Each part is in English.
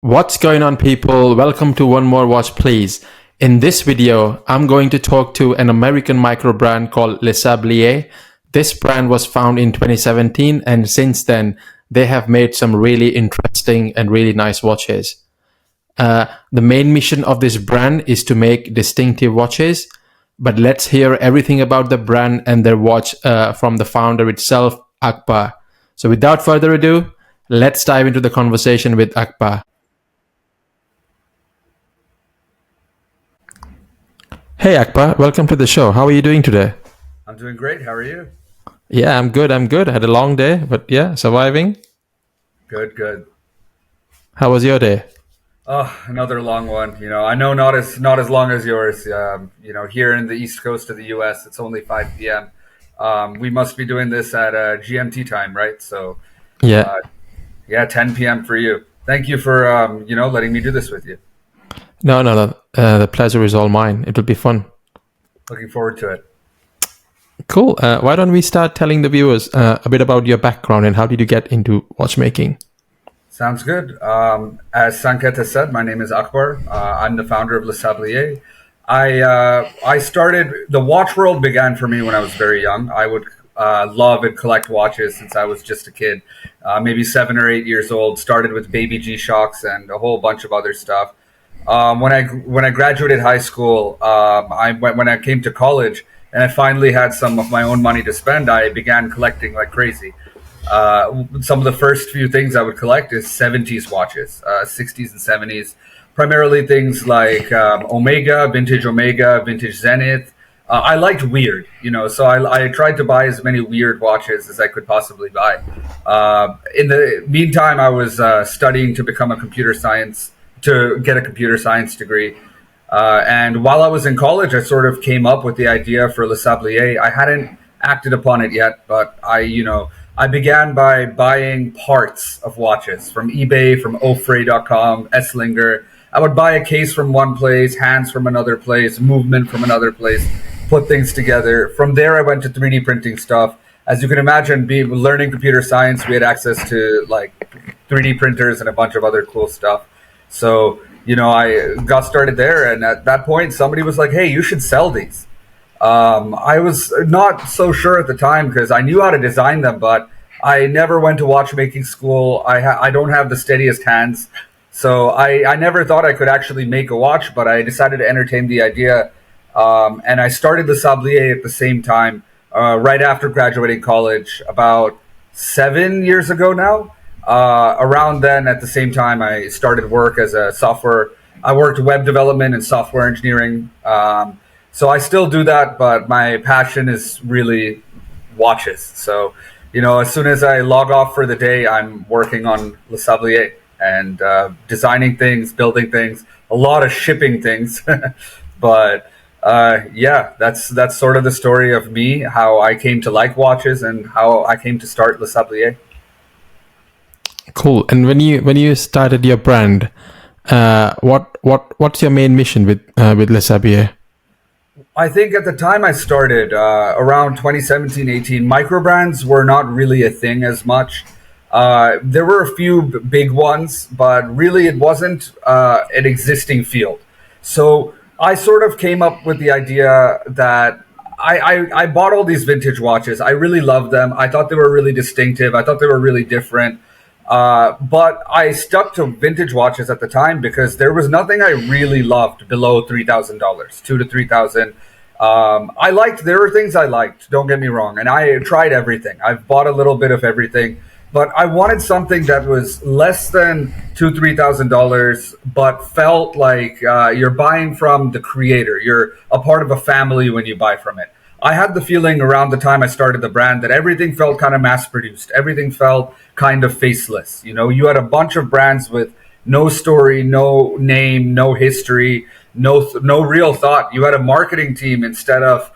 What's going on, people? Welcome to One More Watch Please. In this video, I'm going to talk to an American micro brand called Lesablier. This brand was found in 2017, and since then, they have made some really interesting and really nice watches. The main mission of this brand is to make distinctive watches, but let's hear everything about the brand and their watch from the founder itself, Akbar. So without further ado, let's dive into the conversation with Akbar. Hey Akbar, welcome to the show. How are you doing today? I'm doing great. How are you? Yeah, I'm good. I had a long day, but yeah, surviving. Good, good. How was your day? Oh, another long one. I know not as long as yours. Here in the East Coast of the U.S., it's only 5 p.m. We must be doing this at GMT time, right? So, Yeah. yeah, 10 p.m. for you. Thank you for letting me do this with you. No. The pleasure is all mine. It will be fun. Looking forward to it. Cool. Why don't we start telling the viewers a bit about your background and how did you get into watchmaking? Sounds good. As Sanket has said, my name is Akbar. I'm the founder of Lesablier. I started the watch world began for me when I was very young. I would love and collect watches since I was just a kid, maybe 7 or 8 years old. Started with baby G-Shocks and a whole bunch of other stuff. When I graduated high school, when I came to college and I finally had some of my own money to spend, I began collecting like crazy. Some of the first few things I would collect is 70s watches, 60s and 70s, primarily things like vintage Omega, vintage Zenith. I liked weird, so I tried to buy as many weird watches as I could possibly buy. In the meantime, I was studying to get a computer science degree. And while I was in college, I sort of came up with the idea for Lesablier. I hadn't acted upon it yet, but I began by buying parts of watches from eBay, from Ofray.com, Esslinger. I would buy a case from one place, hands from another place, movement from another place, put things together. From there, I went to 3D printing stuff. As you can imagine, learning computer science, we had access to like 3D printers and a bunch of other cool stuff. So, I got started there. And at that point, somebody was like, hey, you should sell these. I was not so sure at the time because I knew how to design them, but I never went to watchmaking school. I don't have the steadiest hands. So I never thought I could actually make a watch, but I decided to entertain the idea. And I started the Sablier at the same time, right after graduating college, about 7 years ago now. Around then, at the same time, I started work as a software. I worked web development and software engineering. So I still do that, but my passion is really watches. So, as soon as I log off for the day, I'm working on Lesablier and designing things, building things, a lot of shipping things. But yeah, that's sort of the story of me, how I came to like watches and how I came to start Lesablier. Cool. And when you started your brand, what's your main mission with Lesablier? I think at the time I started, around 2017-18, microbrands were not really a thing as much. There were a few big ones, but really it wasn't an existing field. So I sort of came up with the idea that I bought all these vintage watches. I really loved them. I thought they were really distinctive. I thought they were really different. But I stuck to vintage watches at the time because there was nothing I really loved below $3,000, $2,000 to $3,000. There were things I liked, don't get me wrong. And I tried everything. I've bought a little bit of everything, but I wanted something that was less than $2,000, $3,000, but felt like you're buying from the creator. You're a part of a family when you buy from it. I had the feeling around the time I started the brand that everything felt kind of mass-produced. Everything felt kind of faceless. You had a bunch of brands with no story, no name, no history, no real thought. You had a marketing team instead of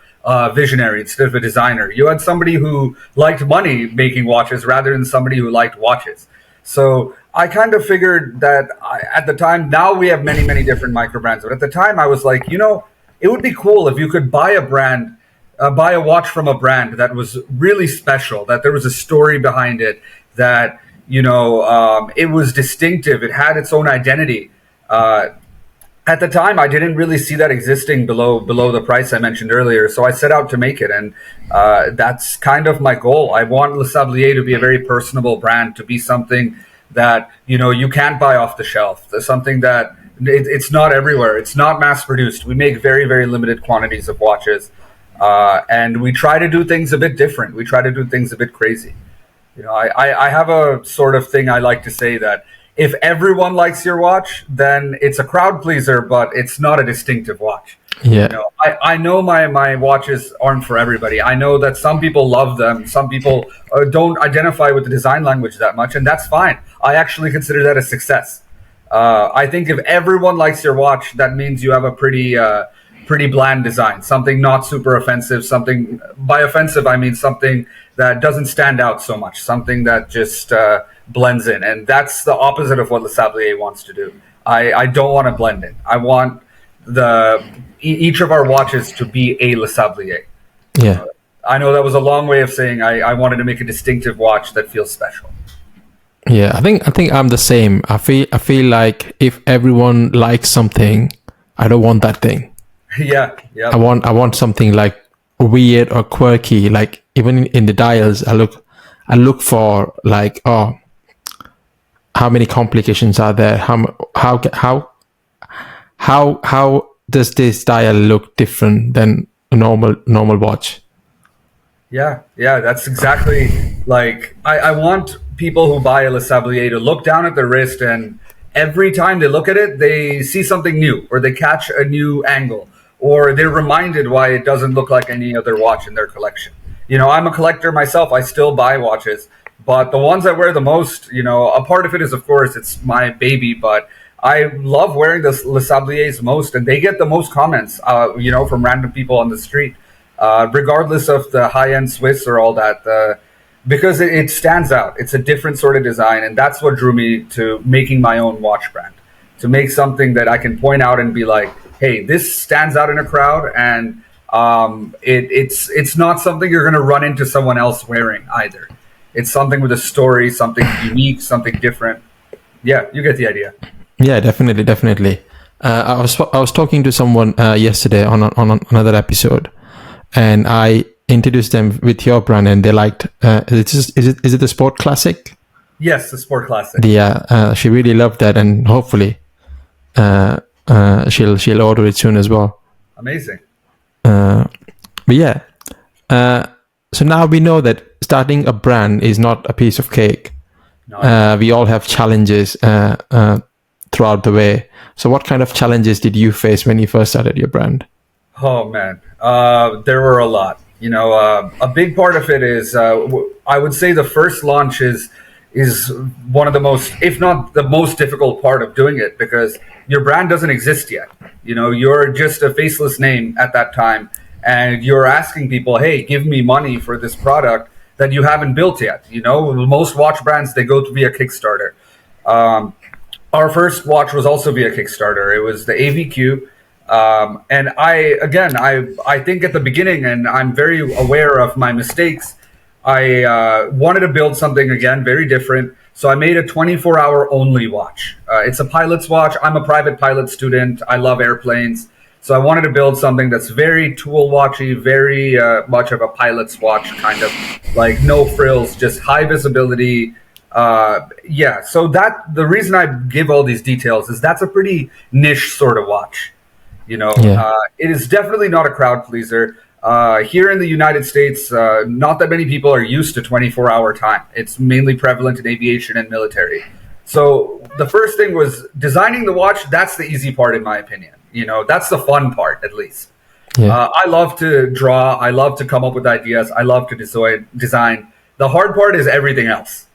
visionary, instead of a designer. You had somebody who liked money making watches rather than somebody who liked watches. So I kind of figured that at the time, now we have many, many different micro brands. But at the time I was like, it would be cool if you could buy a watch from a brand that was really special, that there was a story behind it, that It was distinctive. It had its own identity. At the time, I didn't really see that existing below the price I mentioned earlier. So I set out to make it, and that's kind of my goal. I want Lesablier to be a very personable brand, to be something that you can't buy off the shelf. There's something that it's not everywhere. It's not mass produced. We make very, very limited quantities of watches, and we try to do things a bit different. We try to do things a bit crazy. I have a sort of thing I like to say that if everyone likes your watch, then it's a crowd pleaser, but it's not a distinctive watch. Yeah. I know my watches aren't for everybody. I know that some people love them. Some people don't identify with the design language that much, and that's fine. I actually consider that a success. I think if everyone likes your watch, that means you have a pretty bland design, something not super offensive. Something, by offensive, I mean something that doesn't stand out so much, something that just blends in. And that's the opposite of what Lesablier wants to do. I don't want to blend in. I want each of our watches to be a Lesablier. Yeah. I know that was a long way of saying I wanted to make a distinctive watch that feels special. Yeah, I think I'm the same. I feel like if everyone likes something, I don't want that thing. Yeah. I want something like weird or quirky. Like even in the dials, I look for like, oh, how many complications are there? How does this dial look different than a normal watch? Yeah, that's exactly like I want people who buy a Lesablier to look down at the wrist, and every time they look at it, they see something new, or they catch a new angle, or they're reminded why it doesn't look like any other watch in their collection. I'm a collector myself. I still buy watches, but the ones I wear the most, a part of it is, of course, it's my baby, but I love wearing the Lesabliers most, and they get the most comments, from random people on the street, regardless of the high-end Swiss or all that, because it stands out. It's a different sort of design, and that's what drew me to making my own watch brand, to make something that I can point out and be like, hey, this stands out in a crowd, and it's not something you're going to run into someone else wearing either. It's something with a story, something unique, something different. Yeah, you get the idea. Yeah, definitely. I was talking to someone yesterday on another episode, and I introduced them with your brand, and they liked. Is it the Sport Classic? Yes, the Sport Classic. Yeah, she really loved that, and hopefully, she'll order it soon as well. Amazing. But yeah, so now we know that starting a brand is not a piece of cake. No. We all have challenges throughout the way. So what kind of challenges did you face when you first started your brand? Oh man, there were a lot. A big part of it is I would say the first launch is one of the most, if not the most difficult part of doing it, because your brand doesn't exist yet. You're just a faceless name at that time, and you're asking people, hey, give me money for this product that you haven't built yet. Most watch brands, they go via Kickstarter. Our first watch was also via Kickstarter. It was the AVQ. And I think at the beginning, and I'm very aware of my mistakes, I wanted to build something, again, very different. So I made a 24-hour only watch. It's a pilot's watch. I'm a private pilot student. I love airplanes. So I wanted to build something that's very tool watchy, very much of a pilot's watch, kind of like no frills, just high visibility. So the reason I give all these details is that's a pretty niche sort of watch. It is definitely not a crowd pleaser. Here in the United States, not that many people are used to 24-hour time. It's mainly prevalent in aviation and military. So the first thing was designing the watch. That's the easy part, in my opinion. That's the fun part, at least. Yeah. I love to draw. I love to come up with ideas. I love to design. The hard part is everything else,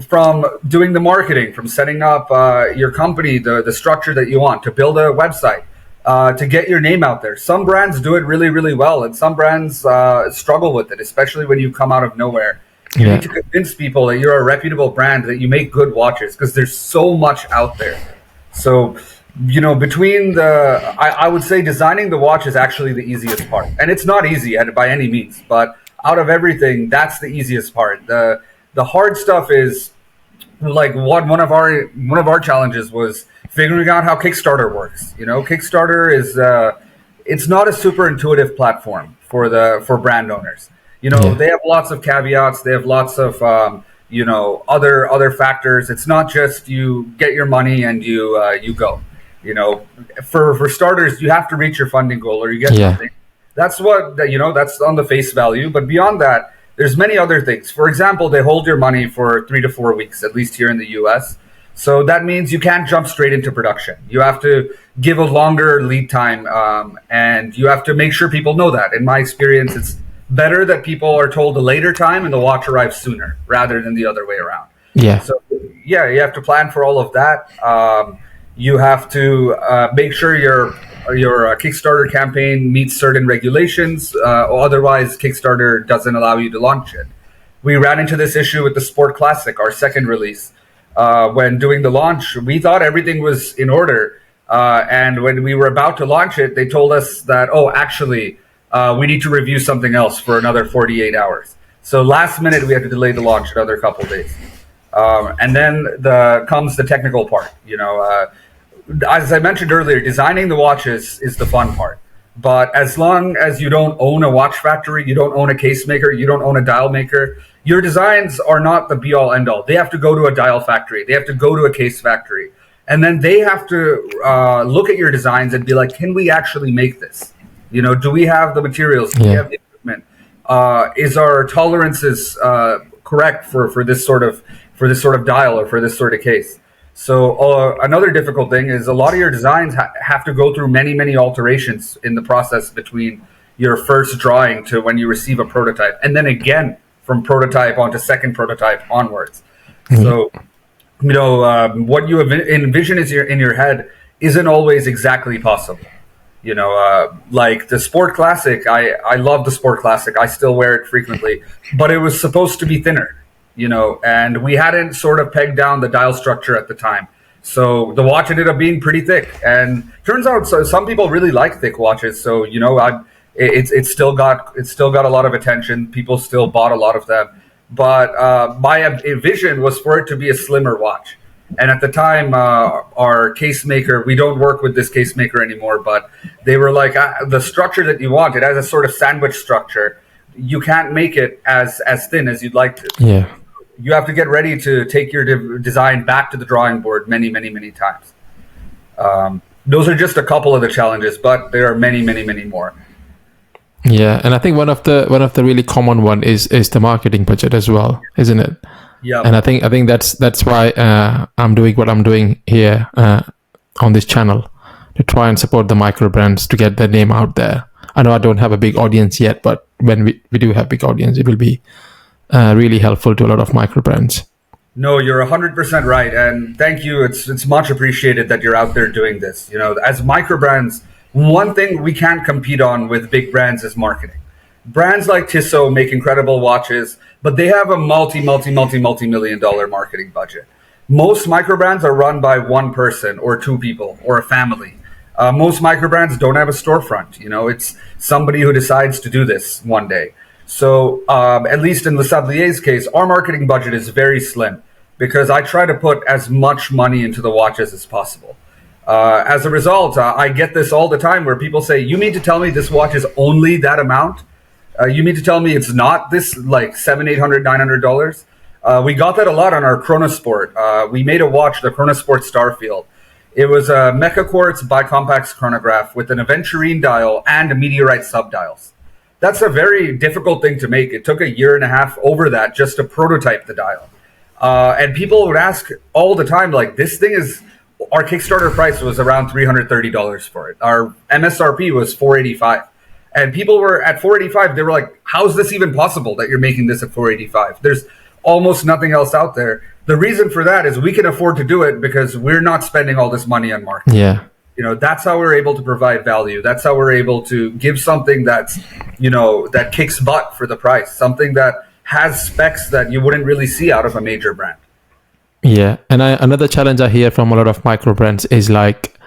from doing the marketing, from setting up your company, the structure that you want, to build a website, to get your name out there. Some brands do it really, really well, and some brands struggle with it, especially when you come out of nowhere. You need to convince people that you're a reputable brand, that you make good watches, because there's so much out there. So, between I would say designing the watch is actually the easiest part. And it's not easy by any means, but out of everything, that's the easiest part. The hard stuff is like one of our challenges was figuring out how Kickstarter works. Kickstarter is it's not a super intuitive platform for brand owners. They have lots of caveats. They have lots of other factors. It's not just you get your money and you go. For starters, you have to reach your funding goal or you get something. That's that's on the face value. But beyond that, there's many other things. For example, they hold your money for 3 to 4 weeks, at least here in the US. So that means you can't jump straight into production. You have to give a longer lead time, and you have to make sure people know that. In my experience, it's better that people are told a later time and the watch arrives sooner rather than the other way around. Yeah. So you have to plan for all of that. You have to make sure your Kickstarter campaign meets certain regulations. Otherwise, Kickstarter doesn't allow you to launch it. We ran into this issue with the Sport Classic, our second release. When doing the launch, we thought everything was in order. And when we were about to launch it, they told us that, actually, we need to review something else for another 48 hours. So last minute, we had to delay the launch another couple of days. And then comes the technical part. As I mentioned earlier, designing the watches is the fun part. But as long as you don't own a watch factory, you don't own a case maker, you don't own a dial maker, your designs are not the be all end all. They have to go to a dial factory. They have to go to a case factory. And then they have to look at your designs and be like, can we actually make this? Do we have the materials? Do we have the equipment? Is our tolerances correct for this sort of dial or for this sort of case? So another difficult thing is a lot of your designs have to go through many, many alterations in the process between your first drawing to when you receive a prototype, and then again from prototype onto second prototype onwards. Mm-hmm. So, what you envision in your head isn't always exactly possible. Like the Sport Classic, I love the Sport Classic. I still wear it frequently, but it was supposed to be thinner. And we hadn't sort of pegged down the dial structure at the time. So the watch ended up being pretty thick. And turns out some people really like thick watches. So, it's still got a lot of attention. People still bought a lot of them. But my vision was for it to be a slimmer watch. And at the time, our case maker, we don't work with this case maker anymore, but they were like, the structure that you want, it has a sort of sandwich structure. You can't make it as thin as you'd like to. Yeah. You have to get ready to take your design back to the drawing board many, many, many times. Those are just a couple of the challenges, but there are many, many, many more. Yeah, and I think one of the really common one is the marketing budget as well, isn't it? Yeah. And I think that's why I'm doing what I'm doing here on this channel, to try and support the micro brands to get their name out there. I know I don't have a big audience yet, but when we do have big audience, it will be really helpful to a lot of micro brands. No, you're 100% right. And thank you. It's much appreciated that you're out there doing this. As micro brands, one thing we can't compete on with big brands is marketing. Brands like Tissot make incredible watches, but they have a multi-million dollar marketing budget. Most micro brands are run by one person or two people or a family. Most micro brands don't have a storefront. It's somebody who decides to do this one day. So at least in Lesablier's case, our marketing budget is very slim because I try to put as much money into the watches as possible. As a result, I get this all the time where people say, you mean to tell me this watch is only that amount? You mean to tell me it's not this like $700, $800, $900? We got that a lot on our Chronosport. We made a watch, the Chronosport Starfield. It was a Mecha Quartz bicompax chronograph with an aventurine dial and meteorite subdials. That's a very difficult thing to make. It took a year and a half over that just to prototype the dial. And people would ask all the time, like, this thing is, our Kickstarter price was around $330 for it. Our MSRP was $485. And people were at $485, they were like, how is this even possible that you're making this at $485? There's almost nothing else out there. The reason for that is we can afford to do it because we're not spending all this money on marketing. Yeah. That's how we're able to provide value. That's how we're able to give something that's, that kicks butt for the price, something that has specs that you wouldn't really see out of a major brand. Yeah. And another challenge I hear from a lot of micro brands is like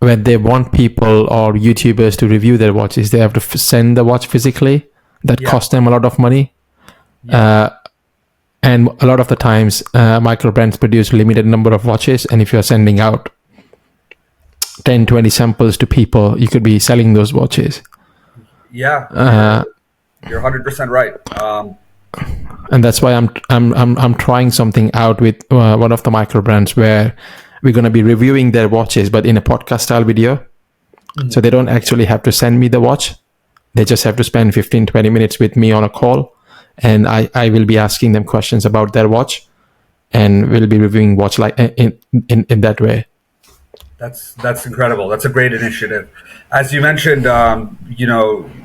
when they want people or YouTubers to review their watches, they have to send the watch physically. That costs them a lot of money. Yeah. And a lot of the times, micro brands produce limited number of watches, and if you're sending out 10, 20 samples to people, you could be selling those watches. Yeah, you're 100% right. And that's why I'm trying something out with one of the micro brands where we're going to be reviewing their watches, but in a podcast style video. So they don't actually have to send me the watch. They just have to spend 15, 20 minutes with me on a call. And I will be asking them questions about their watch, and we'll be reviewing watch like in that way. That's incredible. That's a great initiative. As you mentioned,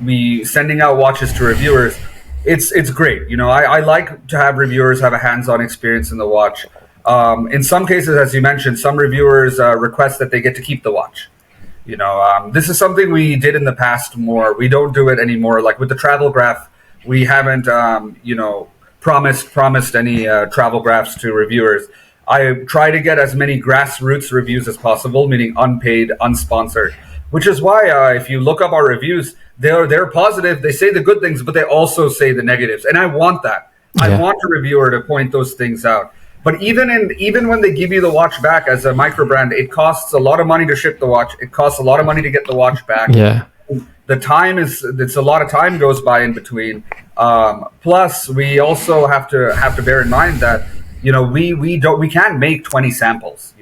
we sending out watches to reviewers. It's great. I like to have reviewers have a hands-on experience in the watch. In some cases, as you mentioned, some reviewers request that they get to keep the watch. This is something we did in the past more. We don't do it anymore. Like with the travel graph, we haven't, promised any travel graphs to reviewers. I try to get as many grassroots reviews as possible, meaning unpaid, unsponsored. Which is why if you look up our reviews, they're positive. They say the good things, but they also say the negatives, and I want that. Yeah. I want a reviewer to point those things out. But even when they give you the watch back as a micro brand, it costs a lot of money to ship the watch. It costs a lot of money to get the watch back. Yeah. It's a lot of time goes by in between. Plus, we also have to bear in mind that we can't make 20 samples.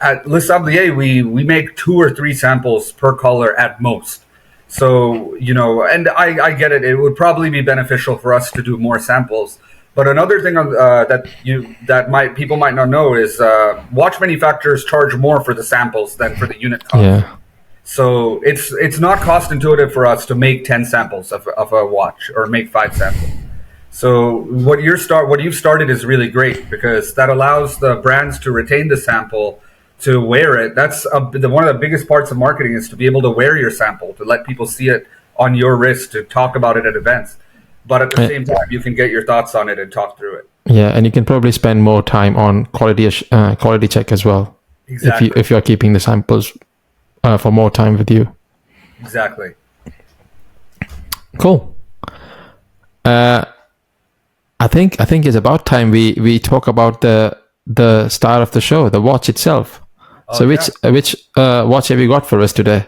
At Lesablier, we make 2 or 3 samples per color at most. So and I get it. It would probably be beneficial for us to do more samples. But another thing that people might not know is watch manufacturers charge more for the samples than for the unit cost. Yeah. So it's not cost intuitive for us to make 10 samples of a watch or make 5 samples. So what you've started is really great, because that allows the brands to retain the sample, to wear it. That's one of the biggest parts of marketing, is to be able to wear your sample, to let people see it on your wrist, to talk about it at events. But at the same time, you can get your thoughts on it and talk through it. Yeah, and you can probably spend more time on quality check as well. Exactly. If you're keeping the samples for more time with you. Exactly. Cool. I think it's about time we talk about the star of the show, the watch itself. So which watch have you got for us today?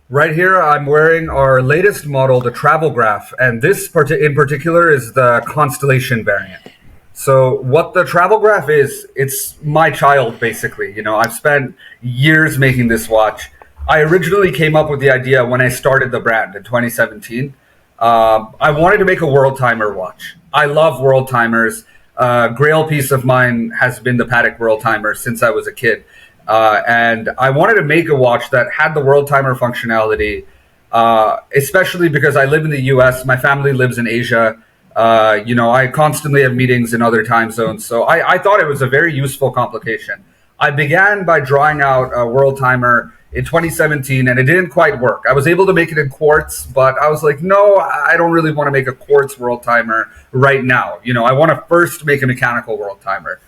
Right here, I'm wearing our latest model, the Travel Graph, and this in particular is the Constellation variant. So what the Travel Graph is, it's my child, basically. I've spent years making this watch. I originally came up with the idea when I started the brand in 2017. I wanted to make a world timer watch. I love world timers. Grail piece of mine has been the Patek World Timer since I was a kid. And I wanted to make a watch that had the world timer functionality, especially because I live in the US, my family lives in Asia. I constantly have meetings in other time zones. So I thought it was a very useful complication. I began by drawing out a world timer in 2017, and it didn't quite work. I was able to make it in quartz, but I was like, no, I don't really want to make a quartz world timer right now. I want to first make a mechanical world timer.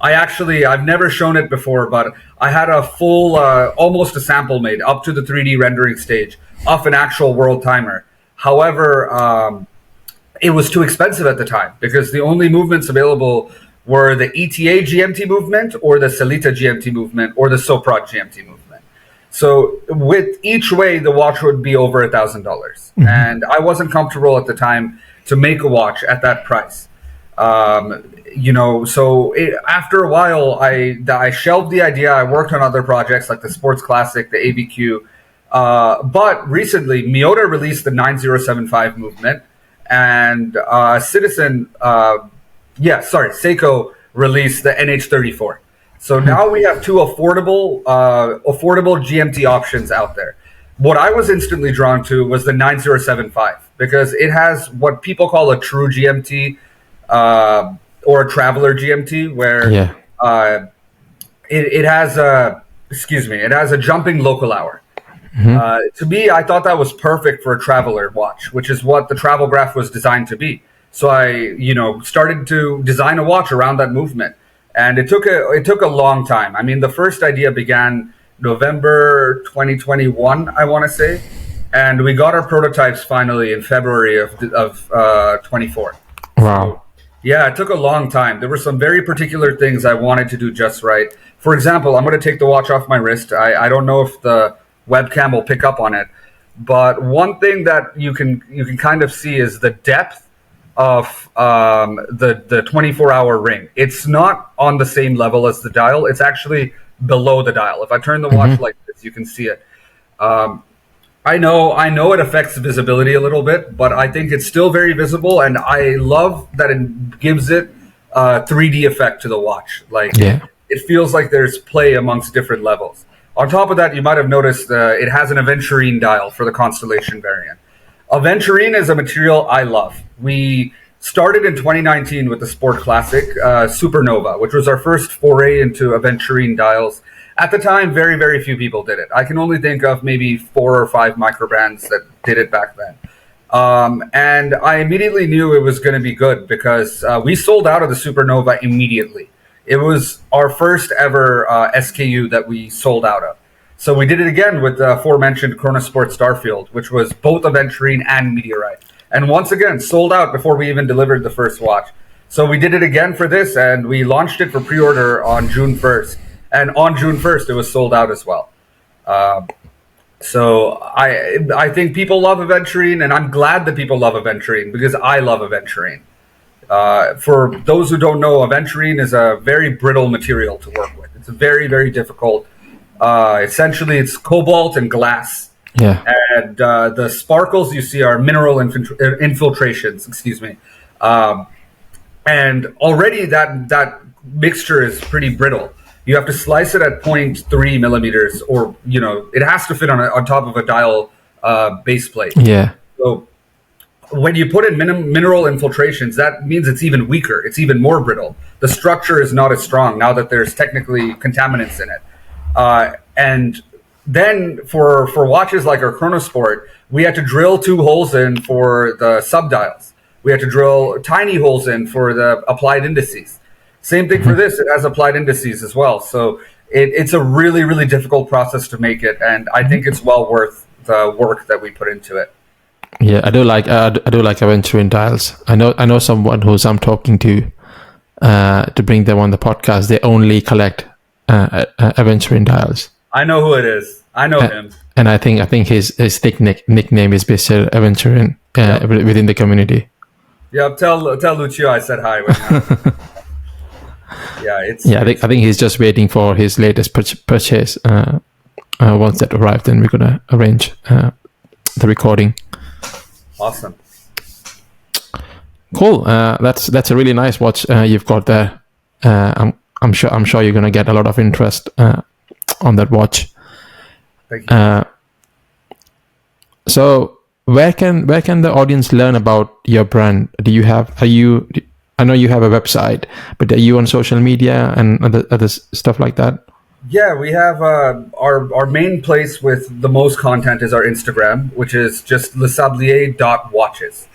I've never shown it before, but I had a full, almost a sample made up to the 3D rendering stage of an actual world timer. However, it was too expensive at the time, because the only movements available were the ETA GMT movement, or the Celita GMT movement, or the Soprod GMT movement. So with each way, the watch would be over $1,000. Mm-hmm. And I wasn't comfortable at the time to make a watch at that price. After a while, I shelved the idea. I worked on other projects like the Sports Classic, the ABQ. But recently, Miyota released the 9075 movement, and Seiko released the NH34. So now we have 2 affordable GMT options out there. What I was instantly drawn to was the 9075, because it has what people call a true GMT, or a traveler GMT, where it has a jumping local hour. Mm-hmm. To me, I thought that was perfect for a traveler watch, which is what the Travel Graph was designed to be. So I, started to design a watch around that movement, and it took a long time. I mean, the first idea began November 2021, I want to say, and we got our prototypes finally in February of 24. Wow. Yeah, it took a long time. There were some very particular things I wanted to do just right. For example, I'm going to take the watch off my wrist. I don't know if the webcam will pick up on it, but one thing that you can kind of see is the depth of the 24-hour ring. It's not on the same level as the dial. It's actually below the dial. If I turn the watch like this, you can see it. Um, I know it affects visibility a little bit, but I think it's still very visible, and I love that it gives it a 3D effect to the watch. Like Yeah. it feels like there's play amongst different levels. On top of that, you might have noticed it has an aventurine dial for the Constellation variant. Aventurine is a material I love. We started in 2019 with the Sport Classic Supernova, which was our first foray into aventurine dials. At the time, very, very few people did it. I can only think of maybe 4 or 5 microbrands that did it back then. And I immediately knew it was going to be good because we sold out of the Supernova immediately. It was our first ever SKU that we sold out of. So we did it again with the aforementioned Chronosport Starfield, which was both aventurine and meteorite. And once again, sold out before we even delivered the first watch. So we did it again for this, and we launched it for pre-order on June 1st. And on June 1st, it was sold out as well. So I think people love aventurine, and I'm glad that people love aventurine because I love aventurine. For those who don't know, aventurine is a very brittle material to work with. It's very, very difficult. Essentially, it's cobalt and glass. Yeah. And the sparkles you see are mineral infiltrations, excuse me. And already that mixture is pretty brittle. You have to slice it at 0.3 millimeters, or it has to fit on top of a dial base plate. Yeah. So when you put in mineral infiltrations, that means it's even weaker. It's even more brittle. The structure is not as strong now that there's technically contaminants in it. And then for watches like our Chronosport, we had to drill 2 holes in for the subdials. We had to drill tiny holes in for the applied indices. Same thing for this. It has applied indices as well. So it's a really, really difficult process to make it. And I think it's well worth the work that we put into it. Yeah, I do like aventurine dials. I know someone who's I'm talking to bring them on the podcast. They only collect aventurine dials. I know who it is. I know him. And I think his nickname is Mr. Aventurine within the community. Yeah, tell Lucio I said hi. I think he's just waiting for his latest purchase. Once that arrives, then we're gonna arrange the recording. Awesome. Cool. That's a really nice watch you've got there. I'm sure you're gonna get a lot of interest on that watch. Thank you. So where can the audience learn about your brand? I know you have a website, but are you on social media and other stuff like that? Yeah, we have our main place with the most content is our Instagram, which is just lesablier.watches.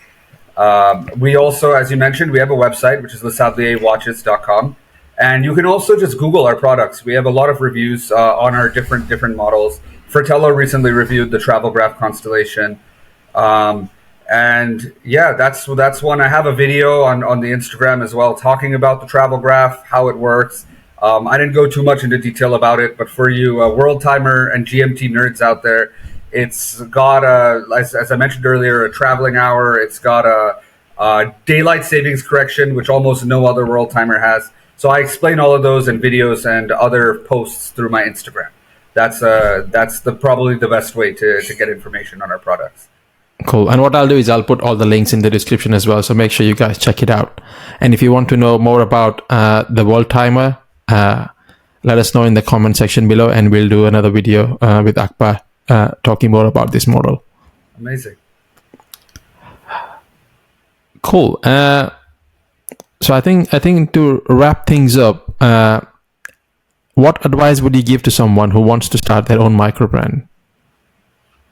We also, as you mentioned, we have a website, which is lesablierwatches.com. And you can also just Google our products. We have a lot of reviews on our different models. Fratello recently reviewed the Travelgraph Constellation. And yeah, that's one. I have a video on the Instagram as well, talking about the Travelgraph, how it works. I didn't go too much into detail about it, but for you World Timer and GMT nerds out there, it's got as I mentioned earlier, a traveling hour. It's got a daylight savings correction, which almost no other World Timer has. So I explain all of those in videos and other posts through my Instagram. That's probably the best way to get information on our products. Cool. And what I'll do is I'll put all the links in the description as well. So make sure you guys check it out. And if you want to know more about the World Timer, let us know in the comment section below, and we'll do another video with Akbar talking more about this model. Amazing. Cool. So I think to wrap things up, what advice would you give to someone who wants to start their own microbrand?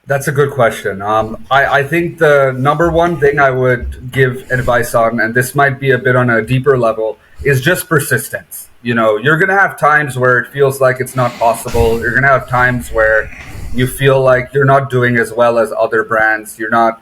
That's a good question. I think the number one thing I would give advice on, and this might be a bit on a deeper level, is just persistence. You're going to have times where it feels like it's not possible. You're going to have times where you feel like you're not doing as well as other brands. You're not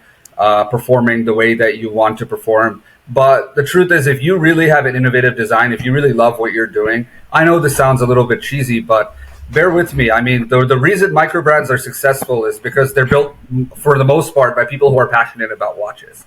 performing the way that you want to perform. But the truth is, if you really have an innovative design, if you really love what you're doing, I know this sounds a little bit cheesy, but bear with me. I mean, the reason microbrands are successful is because they're built for the most part by people who are passionate about watches.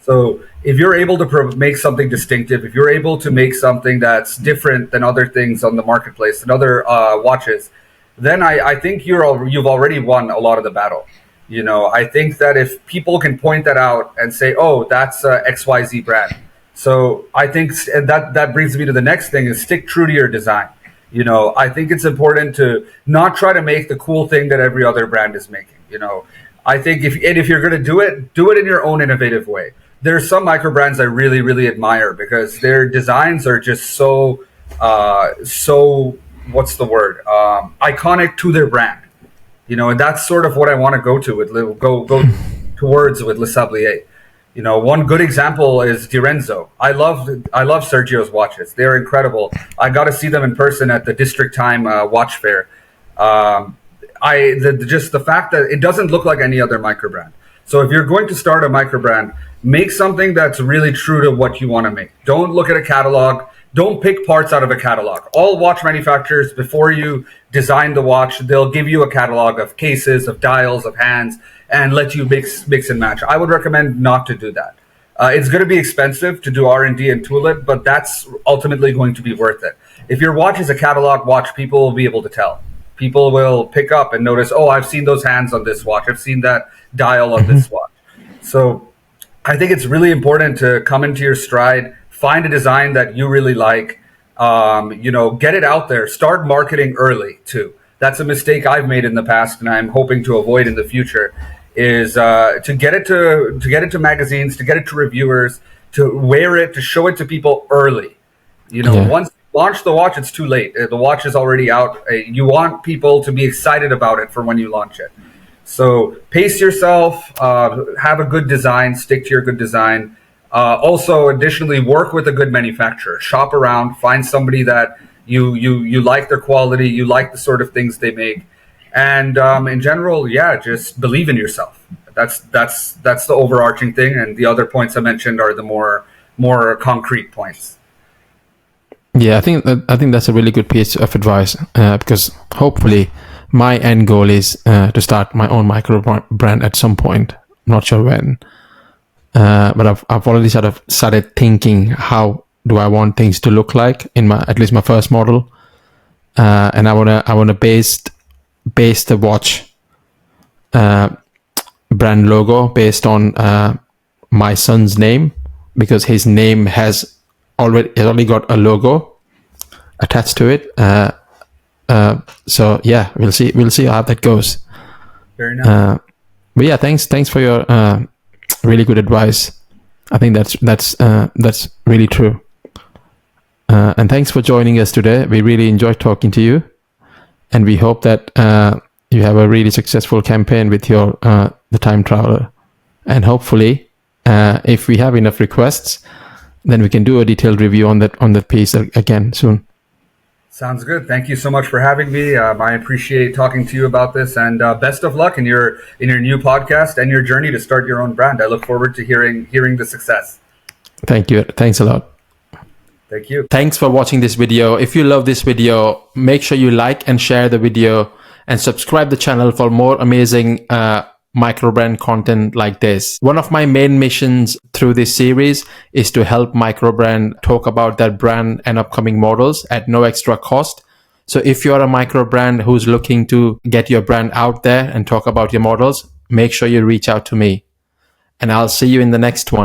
So if you're able to make something distinctive, if you're able to make something that's different than other things on the marketplace and other watches, then I think you've already won a lot of the battle. You know, I think that if people can point that out and say, "Oh, that's XYZ brand," so I think that brings me to the next thing: is stick true to your design. You know, I think it's important to not try to make the cool thing that every other brand is making. You know, I think if you're going to do it in your own innovative way. There's some micro brands I really, really admire because their designs are just so what's the word? Iconic to their brand. You know, and that's sort of what I want to go towards with Lesablier. You know, one good example is Direnzo. I love Sergio's watches. They're incredible. I got to see them in person at the District Time watch fair. Just the fact that it doesn't look like any other micro brand. So if you're going to start a micro brand, make something that's really true to what you want to make. Don't look at a catalog. Don't pick parts out of a catalog. All watch manufacturers, before you design the watch, they'll give you a catalog of cases, of dials, of hands, and let you mix and match. I would recommend not to do that. It's going to be expensive to do R&D and tool it, but that's ultimately going to be worth it. If your watch is a catalog watch, people will be able to tell. People will pick up and notice, oh, I've seen those hands on this watch. I've seen that dial on this watch. So I think it's really important to come into your stride, find a design that you really like, get it out there, start marketing early too. That's a mistake I've made in the past and I'm hoping to avoid in the future, is to get it to magazines, to get it to reviewers, to wear it, to show it to people early. Once you launch the watch, it's too late. The watch is already out. You want people to be excited about it for when you launch it. So pace yourself, have a good design, stick to your good design. Also, additionally, work with a good manufacturer. Shop around, find somebody that you like their quality, you like the sort of things they make, and in general, just believe in yourself. That's the overarching thing, and the other points I mentioned are the more concrete points. Yeah, I think that's a really good piece of advice because hopefully my end goal is to start my own micro brand at some point. I'm not sure when. But I've already sort of started thinking, how do I want things to look like in at least my first model, and I wanna base the watch brand logo based on my son's name, because his name has already got a logo attached to it. So yeah, we'll see how that goes. Very nice. But yeah, thanks for your really good advice. I think that's really true. And thanks for joining us today. We really enjoyed talking to you, and we hope that you have a really successful campaign with your the Time Traveler. And hopefully, if we have enough requests, then we can do a detailed review on that piece again soon. Sounds good. Thank you so much for having me. I appreciate talking to you about this, and best of luck in your new podcast and your journey to start your own brand. I look forward to hearing the success. Thank you. Thanks a lot. Thank you. Thanks for watching this video. If you love this video, make sure you like and share the video and subscribe the channel for more amazing microbrand content like this. One of my main missions through this series is to help microbrand talk about their brand and upcoming models at no extra cost. So if you're a microbrand who's looking to get your brand out there and talk about your models, make sure you reach out to me. And I'll see you in the next one.